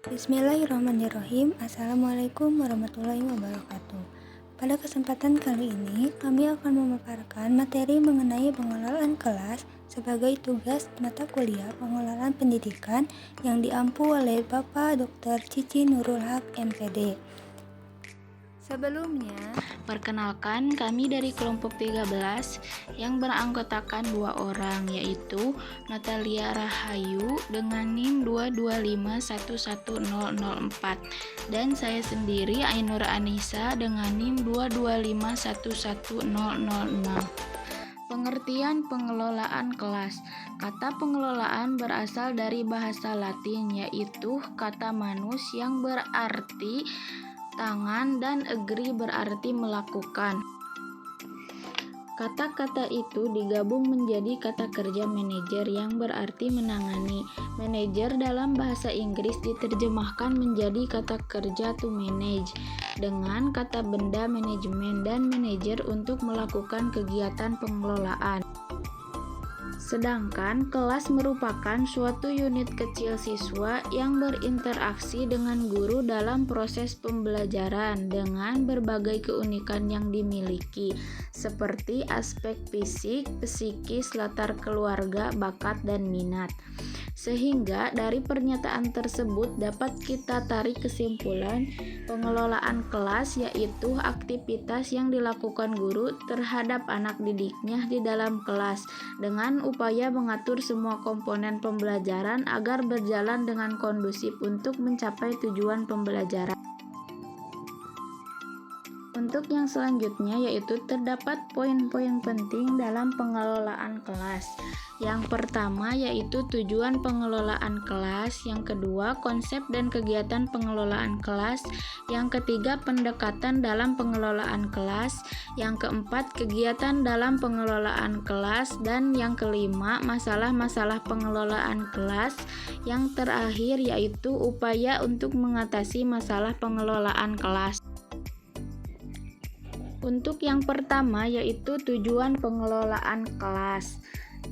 Bismillahirrahmanirrahim. Assalamualaikum warahmatullahi wabarakatuh. Pada kesempatan kali ini, kami akan memaparkan materi mengenai pengelolaan kelas sebagai tugas mata kuliah pengelolaan pendidikan yang diampu oleh Bapak Dr. Cici Nurul Haq, MPD. Sebelumnya, perkenalkan kami dari kelompok 13 yang beranggotakan 2 orang, yaitu Natalia Rahayu dengan NIM 2251104 dan saya sendiri Ainur Anissa dengan NIM 2251106. Pengertian pengelolaan kelas. Kata pengelolaan berasal dari bahasa Latin, yaitu kata manus yang berarti tangan dan agree berarti melakukan. Kata-kata itu digabung menjadi kata kerja manajer yang berarti menangani. Manajer dalam bahasa Inggris diterjemahkan menjadi kata kerja to manage dengan kata benda manajemen dan manajer untuk melakukan kegiatan pengelolaan. Sedangkan kelas merupakan suatu unit kecil siswa yang berinteraksi dengan guru dalam proses pembelajaran dengan berbagai keunikan yang dimiliki, seperti aspek fisik, psikis, latar keluarga, bakat, dan minat. Sehingga dari pernyataan tersebut dapat kita tarik kesimpulan pengelolaan kelas yaitu aktivitas yang dilakukan guru terhadap anak didiknya di dalam kelas dengan upaya mengatur semua komponen pembelajaran agar berjalan dengan kondusif untuk mencapai tujuan pembelajaran. Untuk yang selanjutnya yaitu terdapat poin-poin penting dalam pengelolaan kelas. Yang pertama yaitu tujuan pengelolaan kelas, yang kedua konsep dan kegiatan pengelolaan kelas, yang ketiga pendekatan dalam pengelolaan kelas, yang keempat kegiatan dalam pengelolaan kelas, dan yang kelima masalah-masalah pengelolaan kelas, yang terakhir yaitu upaya untuk mengatasi masalah pengelolaan kelas. Untuk yang pertama yaitu tujuan pengelolaan kelas.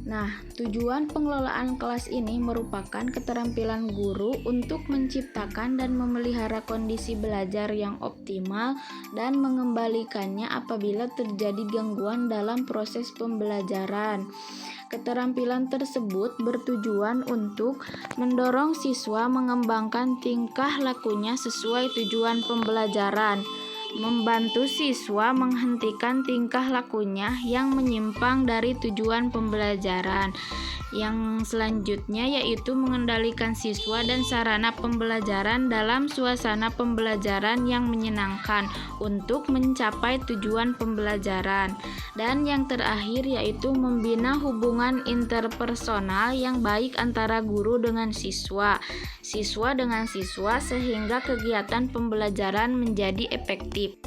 Nah, tujuan pengelolaan kelas ini merupakan keterampilan guru untuk menciptakan dan memelihara kondisi belajar yang optimal dan mengembalikannya apabila terjadi gangguan dalam proses pembelajaran. Keterampilan tersebut bertujuan untuk mendorong siswa mengembangkan tingkah lakunya sesuai tujuan pembelajaran, membantu siswa menghentikan tingkah lakunya yang menyimpang dari tujuan pembelajaran. Yang selanjutnya yaitu mengendalikan siswa dan sarana pembelajaran dalam suasana pembelajaran yang menyenangkan untuk mencapai tujuan pembelajaran. Dan yang terakhir yaitu membina hubungan interpersonal yang baik antara guru dengan siswa, siswa dengan siswa sehingga kegiatan pembelajaran menjadi efektif.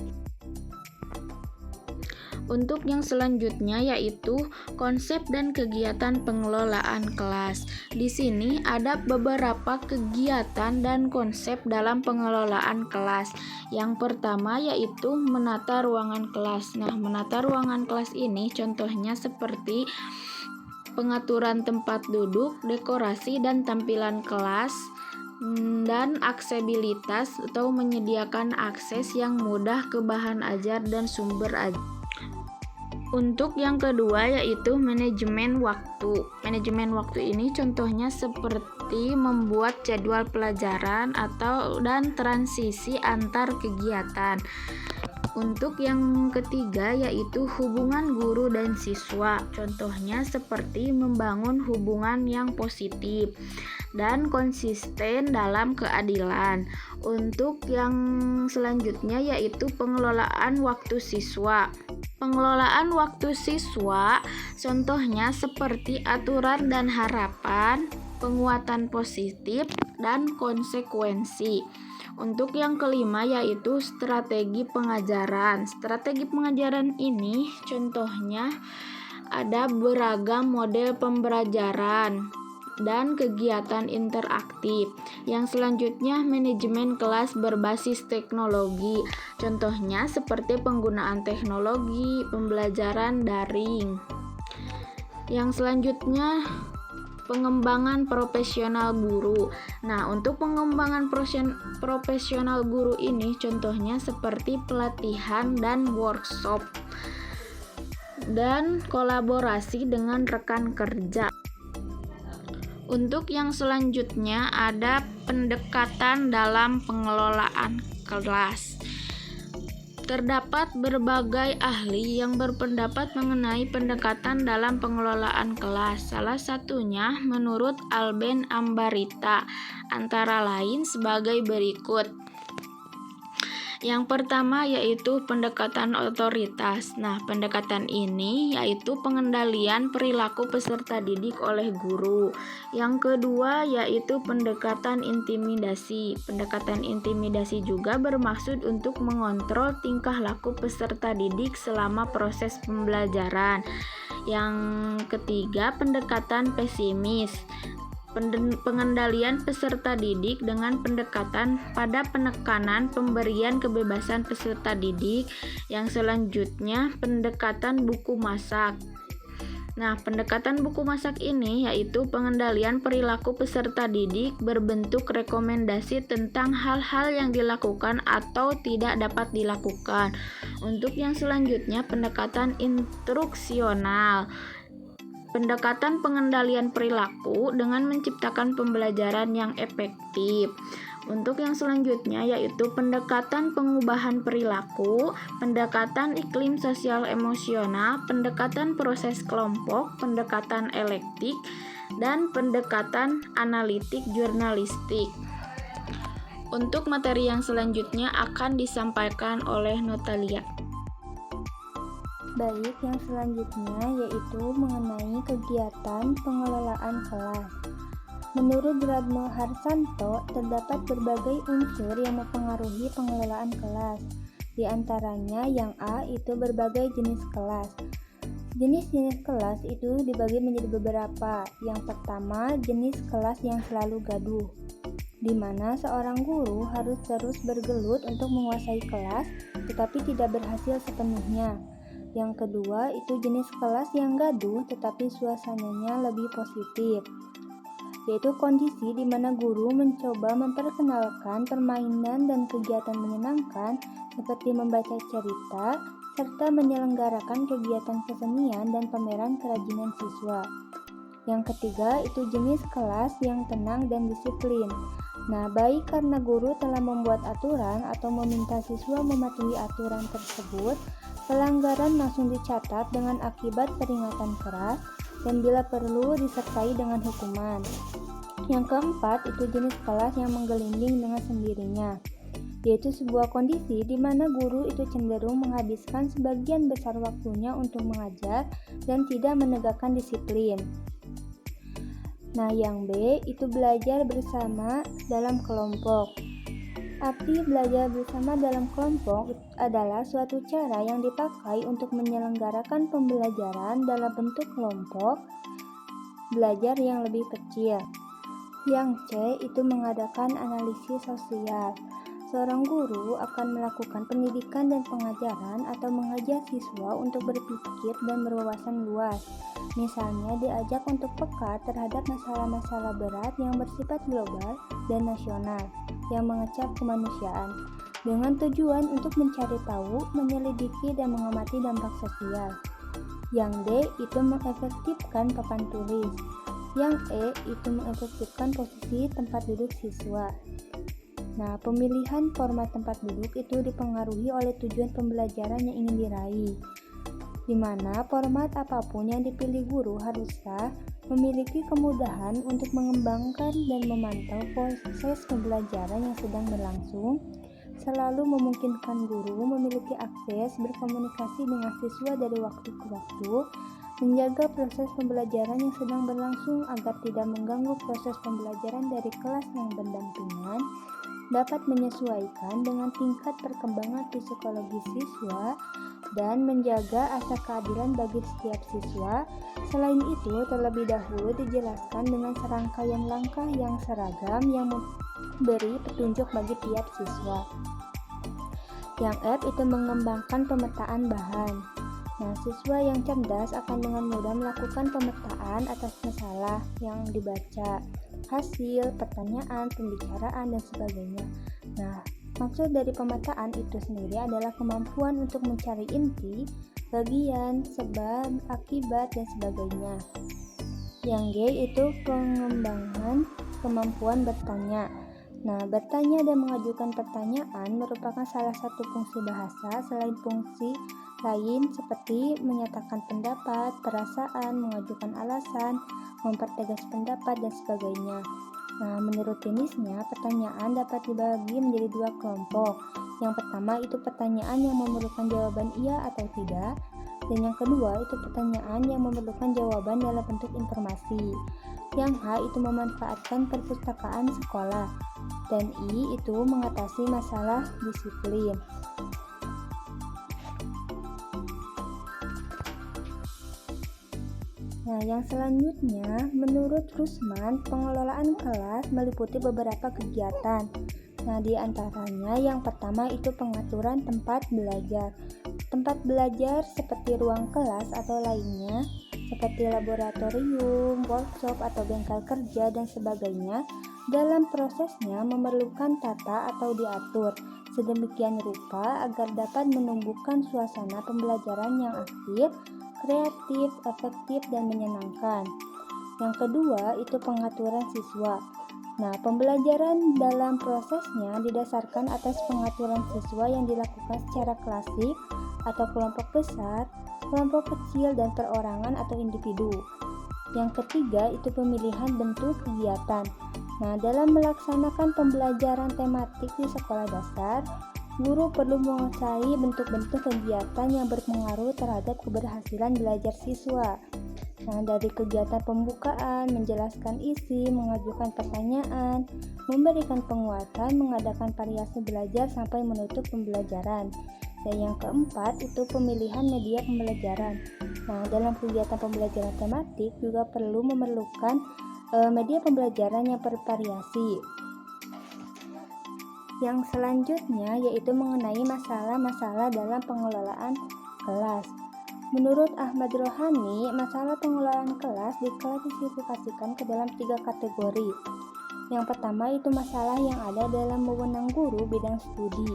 Untuk yang selanjutnya yaitu konsep dan kegiatan pengelolaan kelas. Di sini ada beberapa kegiatan dan konsep dalam pengelolaan kelas. Yang pertama yaitu menata ruangan kelas. Nah, menata ruangan kelas ini contohnya seperti pengaturan tempat duduk, dekorasi dan tampilan kelas, dan aksesibilitas atau menyediakan akses yang mudah ke bahan ajar dan sumber ajar. Untuk yang kedua yaitu manajemen waktu. Manajemen waktu ini contohnya seperti membuat jadwal pelajaran dan transisi antar kegiatan. Untuk yang ketiga yaitu hubungan guru dan siswa. Contohnya seperti membangun hubungan yang positif dan konsisten dalam keadilan. Untuk yang selanjutnya yaitu pengelolaan waktu siswa. Pengelolaan waktu siswa contohnya seperti aturan dan harapan, penguatan positif, dan konsekuensi. Untuk yang kelima yaitu strategi pengajaran. Strategi pengajaran ini contohnya ada beragam model pembelajaran dan kegiatan interaktif. Yang selanjutnya manajemen kelas berbasis teknologi. Contohnya seperti penggunaan teknologi pembelajaran daring. Yang selanjutnya pengembangan profesional guru. Nah, untuk pengembangan profesional guru ini contohnya seperti pelatihan dan workshop dan kolaborasi dengan rekan kerja. Untuk yang selanjutnya ada pendekatan dalam pengelolaan kelas. Terdapat berbagai ahli yang berpendapat mengenai pendekatan dalam pengelolaan kelas. Salah satunya menurut Alben Ambarita, antara lain sebagai berikut. Yang pertama yaitu pendekatan otoritas. Nah, pendekatan ini yaitu pengendalian perilaku peserta didik oleh guru. Yang kedua yaitu pendekatan intimidasi. Pendekatan intimidasi juga bermaksud untuk mengontrol tingkah laku peserta didik selama proses pembelajaran. Yang ketiga, pendekatan pesimis. Pengendalian peserta didik dengan pendekatan pada penekanan pemberian kebebasan peserta didik. Yang selanjutnya, pendekatan buku masak. Nah, pendekatan buku masak ini yaitu pengendalian perilaku peserta didik berbentuk rekomendasi tentang hal-hal yang dilakukan atau tidak dapat dilakukan. Untuk yang selanjutnya, pendekatan instruksional. Pendekatan pengendalian perilaku dengan menciptakan pembelajaran yang efektif. Untuk yang selanjutnya yaitu pendekatan pengubahan perilaku, pendekatan iklim sosial emosional, pendekatan proses kelompok, pendekatan elektik, dan pendekatan analitik jurnalistik. Untuk materi yang selanjutnya akan disampaikan oleh Notalia. Baik, yang selanjutnya yaitu mengenai kegiatan pengelolaan kelas. Menurut Radmo Harsanto, terdapat berbagai unsur yang mempengaruhi pengelolaan kelas. Di antaranya yang A itu berbagai jenis kelas. Jenis-jenis kelas itu dibagi menjadi beberapa. Yang pertama, jenis kelas yang selalu gaduh, di mana seorang guru harus terus bergelut untuk menguasai kelas, tetapi tidak berhasil sepenuhnya. Yang kedua, itu jenis kelas yang gaduh tetapi suasananya lebih positif, yaitu kondisi di mana guru mencoba memperkenalkan permainan dan kegiatan menyenangkan seperti membaca cerita, serta menyelenggarakan kegiatan kesenian dan pameran kerajinan siswa. Yang ketiga, itu jenis kelas yang tenang dan disiplin. Nah, baik karena guru telah membuat aturan atau meminta siswa mematuhi aturan tersebut, pelanggaran langsung dicatat dengan akibat peringatan keras dan bila perlu disertai dengan hukuman. Yang keempat, itu jenis kelas yang menggelinding dengan sendirinya, yaitu sebuah kondisi di mana guru itu cenderung menghabiskan sebagian besar waktunya untuk mengajar dan tidak menegakkan disiplin. Nah, yang B itu belajar bersama dalam kelompok. Arti belajar bersama dalam kelompok adalah suatu cara yang dipakai untuk menyelenggarakan pembelajaran dalam bentuk kelompok belajar yang lebih kecil. Yang C itu mengadakan analisis sosial. Seorang guru akan melakukan pendidikan dan pengajaran atau mengajar siswa untuk berpikir dan berwawasan luas. Misalnya diajak untuk peka terhadap masalah-masalah berat yang bersifat global dan nasional yang mengecap kemanusiaan, dengan tujuan untuk mencari tahu, menyelidiki, dan mengamati dampak sosial. Yang D itu mengefektifkan papan tulis. Yang E itu mengefektifkan posisi tempat duduk siswa. Nah, pemilihan format tempat duduk itu dipengaruhi oleh tujuan pembelajaran yang ingin diraih, di mana format apapun yang dipilih guru haruslah memiliki kemudahan untuk mengembangkan dan memantau proses pembelajaran yang sedang berlangsung, selalu memungkinkan guru memiliki akses berkomunikasi dengan siswa dari waktu ke waktu, menjaga proses pembelajaran yang sedang berlangsung agar tidak mengganggu proses pembelajaran dari kelas yang berdampingan, dapat menyesuaikan dengan tingkat perkembangan psikologi siswa, dan menjaga asa keadilan bagi setiap siswa. Selain itu, terlebih dahulu dijelaskan dengan serangkaian langkah yang seragam yang memberi petunjuk bagi tiap siswa. Yang F itu mengembangkan pemetaan bahan. Nah, siswa yang cerdas akan dengan mudah melakukan pemetaan pembukaan atas masalah yang dibaca, hasil, pertanyaan, pembicaraan, dan sebagainya. Nah, maksud dari pemetaan itu sendiri adalah kemampuan untuk mencari inti, bagian, sebab, akibat, dan sebagainya. Yang G itu pengembangan kemampuan bertanya. Nah, bertanya dan mengajukan pertanyaan merupakan salah satu fungsi bahasa selain fungsi lain seperti menyatakan pendapat, perasaan, mengajukan alasan, mempertegas pendapat, dan sebagainya. Nah, menurut jenisnya, pertanyaan dapat dibagi menjadi dua kelompok. Yang pertama itu pertanyaan yang memerlukan jawaban iya atau tidak, dan yang kedua itu pertanyaan yang memerlukan jawaban dalam bentuk informasi. Yang H itu memanfaatkan perpustakaan sekolah, dan I itu mengatasi masalah disiplin. Nah, yang selanjutnya, menurut Rusman, pengelolaan kelas meliputi beberapa kegiatan. Nah, di antaranya yang pertama itu pengaturan tempat belajar. Tempat belajar seperti ruang kelas atau lainnya, seperti laboratorium, workshop, atau bengkel kerja, dan sebagainya, dalam prosesnya memerlukan tata atau diatur sedemikian rupa agar dapat menumbuhkan suasana pembelajaran yang aktif, kreatif, efektif, dan menyenangkan. Yang kedua itu pengaturan siswa. Nah, pembelajaran dalam prosesnya didasarkan atas pengaturan siswa yang dilakukan secara klasik atau kelompok besar, kelompok kecil, dan perorangan atau individu. Yang ketiga itu pemilihan bentuk kegiatan. Nah, dalam melaksanakan pembelajaran tematik di sekolah dasar, guru perlu menguasai bentuk-bentuk kegiatan yang berpengaruh terhadap keberhasilan belajar siswa. Nah, dari kegiatan pembukaan, menjelaskan isi, mengajukan pertanyaan, memberikan penguatan, mengadakan variasi belajar sampai menutup pembelajaran. Dan yang keempat itu pemilihan media pembelajaran. Nah, dalam kegiatan pembelajaran tematik juga perlu memerlukan media pembelajaran yang bervariasi. Yang selanjutnya yaitu mengenai masalah-masalah dalam pengelolaan kelas. Menurut Ahmad Rohani, masalah pengelolaan kelas diklasifikasikan ke dalam 3 kategori. Yang pertama itu masalah yang ada dalam wewenang guru bidang studi.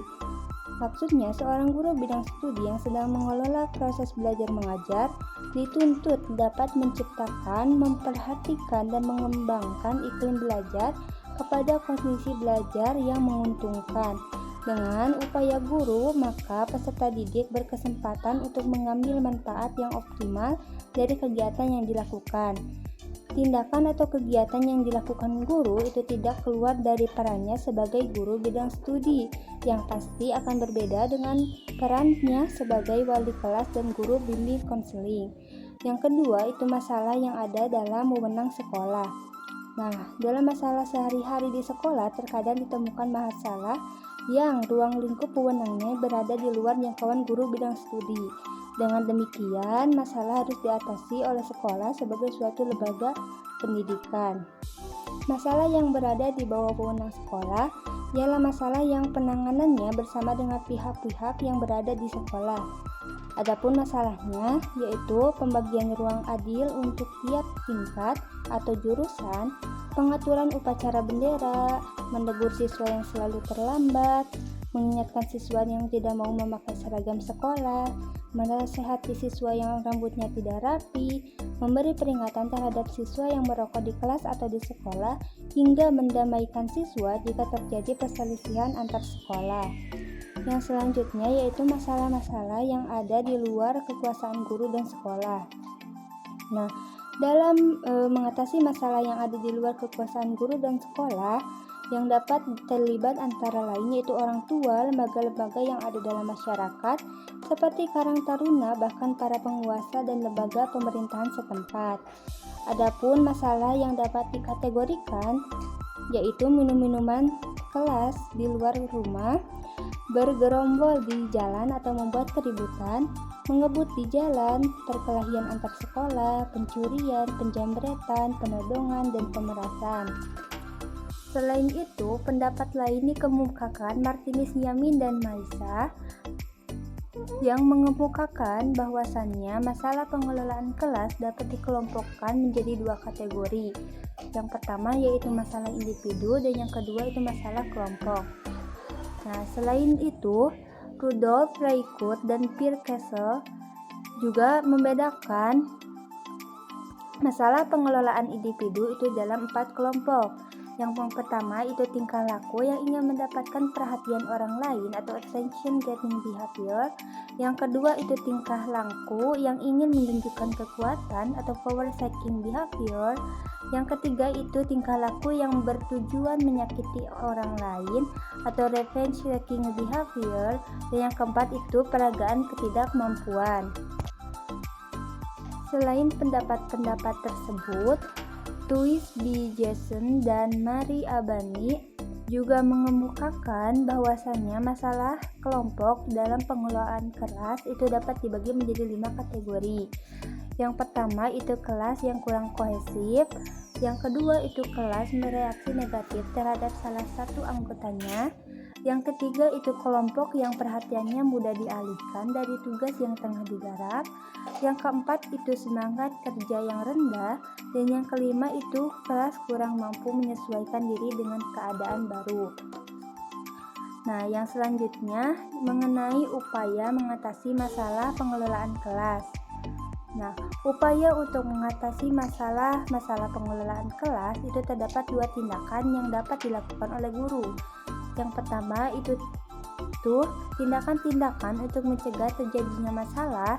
Maksudnya, seorang guru bidang studi yang sedang mengelola proses belajar mengajar dituntut dapat menciptakan, memperhatikan, dan mengembangkan iklim belajar kepada kondisi belajar yang menguntungkan. Dengan upaya guru, maka peserta didik berkesempatan untuk mengambil manfaat yang optimal dari kegiatan yang dilakukan. Tindakan atau kegiatan yang dilakukan guru itu tidak keluar dari perannya sebagai guru bidang studi, yang pasti akan berbeda dengan perannya sebagai wali kelas dan guru bimbing konseling. Yang kedua itu masalah yang ada dalam wewenang sekolah. Nah, dalam masalah sehari-hari di sekolah terkadang ditemukan masalah yang ruang lingkup wewenangnya berada di luar jangkauan guru bidang studi. Dengan demikian, masalah harus diatasi oleh sekolah sebagai suatu lembaga pendidikan. Masalah yang berada di bawah wewenang sekolah ialah masalah yang penanganannya bersama dengan pihak-pihak yang berada di sekolah. Adapun masalahnya yaitu pembagian ruang adil untuk tiap tingkat atau jurusan, pengaturan upacara bendera, menegur siswa yang selalu terlambat, mengingatkan siswa yang tidak mau memakai seragam sekolah, menasehati siswa yang rambutnya tidak rapi, memberi peringatan terhadap siswa yang merokok di kelas atau di sekolah, hingga mendamaikan siswa jika terjadi perselisihan antar sekolah. Yang selanjutnya yaitu masalah-masalah yang ada di luar kekuasaan guru dan sekolah. Nah, dalam mengatasi masalah yang ada di luar kekuasaan guru dan sekolah, yang dapat terlibat antara lain yaitu orang tua, lembaga-lembaga yang ada dalam masyarakat, seperti Karang Taruna, bahkan para penguasa dan lembaga pemerintahan setempat. Adapun masalah yang dapat dikategorikan yaitu minum-minuman kelas di luar rumah, bergerombol di jalan atau membuat keributan, mengebut di jalan, perkelahian antar sekolah, pencurian, penjambretan, penodongan, dan pemerasan. Selain itu, pendapat lain dikemukakan Martinus Yamin dan Maisa yang mengemukakan bahwasannya masalah pengelolaan kelas dapat dikelompokkan menjadi dua kategori. Yang pertama yaitu masalah individu dan yang kedua itu masalah kelompok. Nah, selain itu, Rudolf Reichardt dan Pierre Kessel juga membedakan masalah pengelolaan individu itu dalam 4 kelompok. Yang pertama itu tingkah laku yang ingin mendapatkan perhatian orang lain atau attention getting behavior. Yang kedua itu tingkah laku yang ingin menunjukkan kekuatan atau power seeking behavior. Yang ketiga itu tingkah laku yang bertujuan menyakiti orang lain atau revenge seeking behavior. Dan yang keempat itu peragaan ketidakmampuan. Selain pendapat-pendapat tersebut, Louis B. Jason dan Mary Abani juga mengemukakan bahwasannya masalah kelompok dalam pengelolaan kelas itu dapat dibagi menjadi 5 kategori. Yang pertama itu kelas yang kurang kohesif, yang kedua itu kelas bereaksi negatif terhadap salah satu anggotanya, yang ketiga itu kelompok yang perhatiannya mudah dialihkan dari tugas yang tengah digarap, yang keempat itu semangat kerja yang rendah, dan yang kelima itu kelas kurang mampu menyesuaikan diri dengan keadaan baru. Nah, yang selanjutnya mengenai upaya mengatasi masalah pengelolaan kelas. Nah, upaya untuk mengatasi masalah pengelolaan kelas itu terdapat 2 tindakan yang dapat dilakukan oleh guru. Yang pertama itu tindakan-tindakan untuk mencegah terjadinya masalah.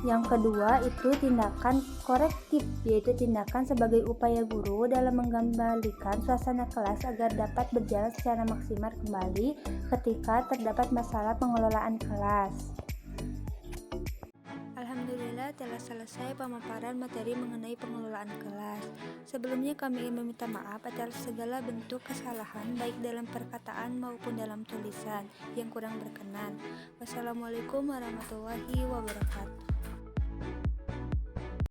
Yang kedua itu tindakan korektif, yaitu tindakan sebagai upaya guru dalam mengembalikan suasana kelas agar dapat berjalan secara maksimal kembali ketika terdapat masalah pengelolaan kelas. Alhamdulillah telah selesai pemaparan materi mengenai pengelolaan kelas. Sebelumnya kami ingin meminta maaf atas segala bentuk kesalahan baik dalam perkataan maupun dalam tulisan yang kurang berkenan. Wassalamualaikum warahmatullahi wabarakatuh.